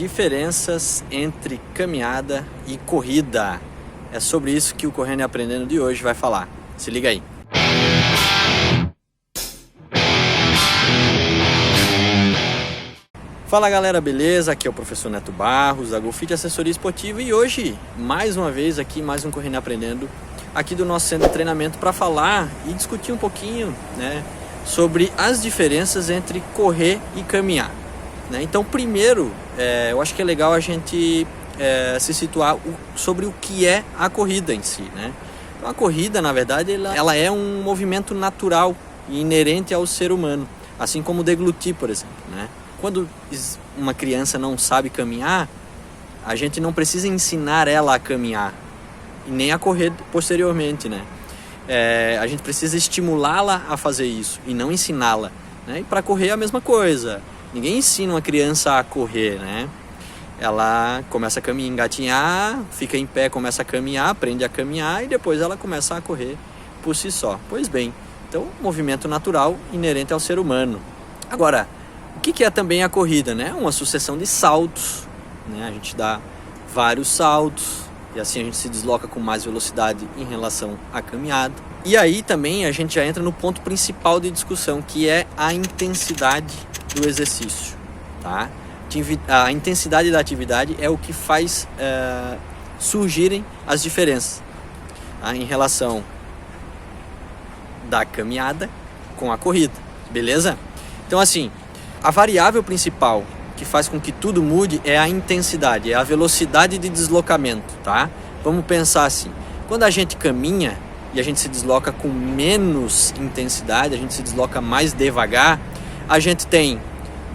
Diferenças entre caminhada e corrida. É sobre isso que o Correndo e Aprendendo de hoje vai falar. Se liga aí. Fala galera, beleza? Aqui é o professor Neto Barros, da Golfit Assessoria Esportiva, e hoje, mais uma vez aqui, mais um Correndo e Aprendendo, aqui do nosso centro de treinamento para falar e discutir um pouquinho, sobre as diferenças entre correr e caminhar. Então, primeiro, eu acho que é legal a gente se situar sobre o que é a corrida em si, Então, a corrida, na verdade, ela é um movimento natural e inerente ao ser humano, assim como o deglutir, por exemplo, Quando uma criança não sabe caminhar, a gente não precisa ensinar ela a caminhar e nem a correr posteriormente, A gente precisa estimulá-la a fazer isso e não ensiná-la, E para correr é a mesma coisa. Ninguém ensina uma criança a correr, Ela começa a caminhar, engatinhar, fica em pé, começa a caminhar, aprende a caminhar e depois ela começa a correr por si só. Pois bem, então, movimento natural inerente ao ser humano. Agora, o que é também a corrida, Uma sucessão de saltos, A gente dá vários saltos e assim a gente se desloca com mais velocidade em relação à caminhada. E aí também a gente já entra no ponto principal de discussão, que é a intensidade do exercício, A intensidade da atividade é o que faz surgirem as diferenças em relação da caminhada com a corrida, beleza? Então assim, a variável principal que faz com que tudo mude é a intensidade, é a velocidade de deslocamento, Vamos pensar assim, quando a gente caminha e a gente se desloca com menos intensidade, a gente se desloca mais devagar, a gente tem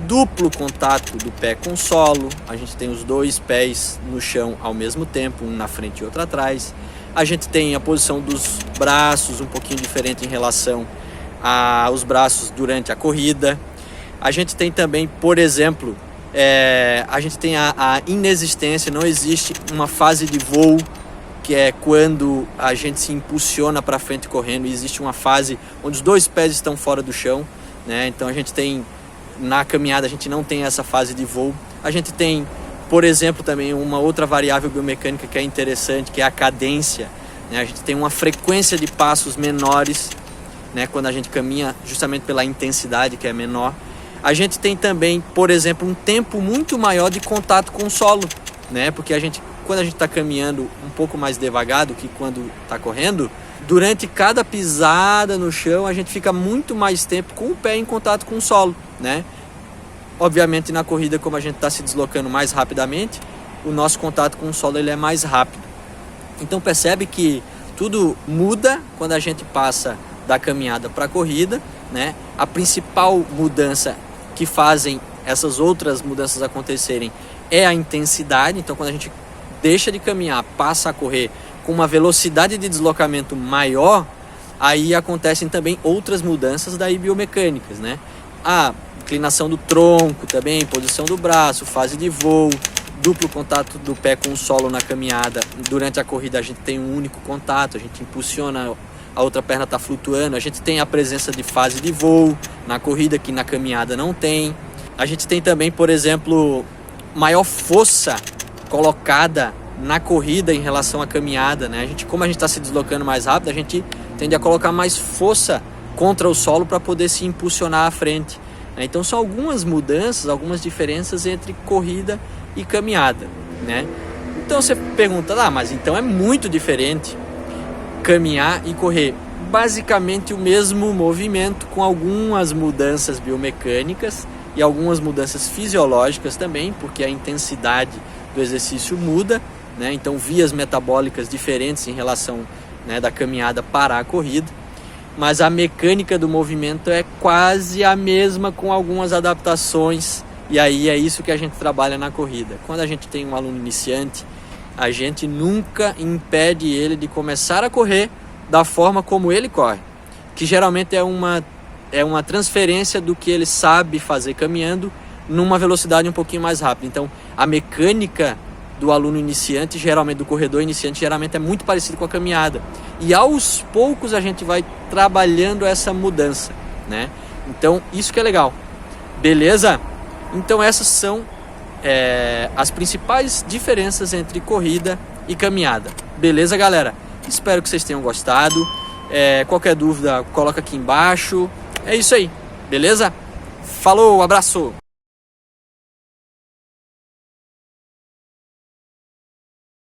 duplo contato do pé com o solo, a gente tem os dois pés no chão ao mesmo tempo, um na frente e outro atrás, a gente tem a posição dos braços um pouquinho diferente em relação aos braços durante a corrida. A gente tem também, por exemplo, a gente tem a inexistência, não existe uma fase de voo, que é quando a gente se impulsiona para frente correndo, e existe uma fase onde os dois pés estão fora do chão, Então a gente tem, na caminhada a gente não tem essa fase de voo. A gente tem, por exemplo, também uma outra variável biomecânica que é interessante, que é a cadência, A gente tem uma frequência de passos menores, quando a gente caminha, justamente pela intensidade que é menor. A gente tem também, por exemplo, um tempo muito maior de contato com o solo, Porque quando a gente está caminhando um pouco mais devagar do que quando está correndo, durante cada pisada no chão a gente fica muito mais tempo com o pé em contato com o solo, Obviamente na corrida, como a gente está se deslocando mais rapidamente, o nosso contato com o solo ele é mais rápido. Então percebe que tudo muda quando a gente passa da caminhada para a corrida, A principal mudança que fazem essas outras mudanças acontecerem é a intensidade. Então quando a gente deixa de caminhar, passa a correr com uma velocidade de deslocamento maior, aí acontecem também outras mudanças daí biomecânicas, A inclinação do tronco também, posição do braço, fase de voo, duplo contato do pé com o solo na caminhada. Durante a corrida a gente tem um único contato, a gente impulsiona, a outra perna está flutuando, a gente tem a presença de fase de voo na corrida que na caminhada não tem. A gente tem também, por exemplo, maior força colocada na corrida em relação à caminhada, Como a gente está se deslocando mais rápido, a gente tende a colocar mais força contra o solo para poder se impulsionar à frente, Então são algumas mudanças, algumas diferenças entre corrida e caminhada, Então você pergunta, mas então é muito diferente caminhar e correr. Basicamente o mesmo movimento, com algumas mudanças biomecânicas e algumas mudanças fisiológicas também, porque a intensidade do exercício muda, Então vias metabólicas diferentes em relação da caminhada para a corrida, mas a mecânica do movimento é quase a mesma, com algumas adaptações, e aí é isso que a gente trabalha na corrida. Quando a gente tem um aluno iniciante, a gente nunca impede ele de começar a correr da forma como ele corre, que geralmente é uma transferência do que ele sabe fazer caminhando numa velocidade um pouquinho mais rápida. Então a mecânica do aluno iniciante, geralmente do corredor iniciante, geralmente é muito parecido com a caminhada, e aos poucos a gente vai trabalhando essa mudança, Então isso que é legal, beleza? Então essas são as principais diferenças entre corrida e caminhada. Beleza, galera? Espero que vocês tenham gostado. Qualquer dúvida, coloca aqui embaixo. É isso aí, beleza? Falou, abraço!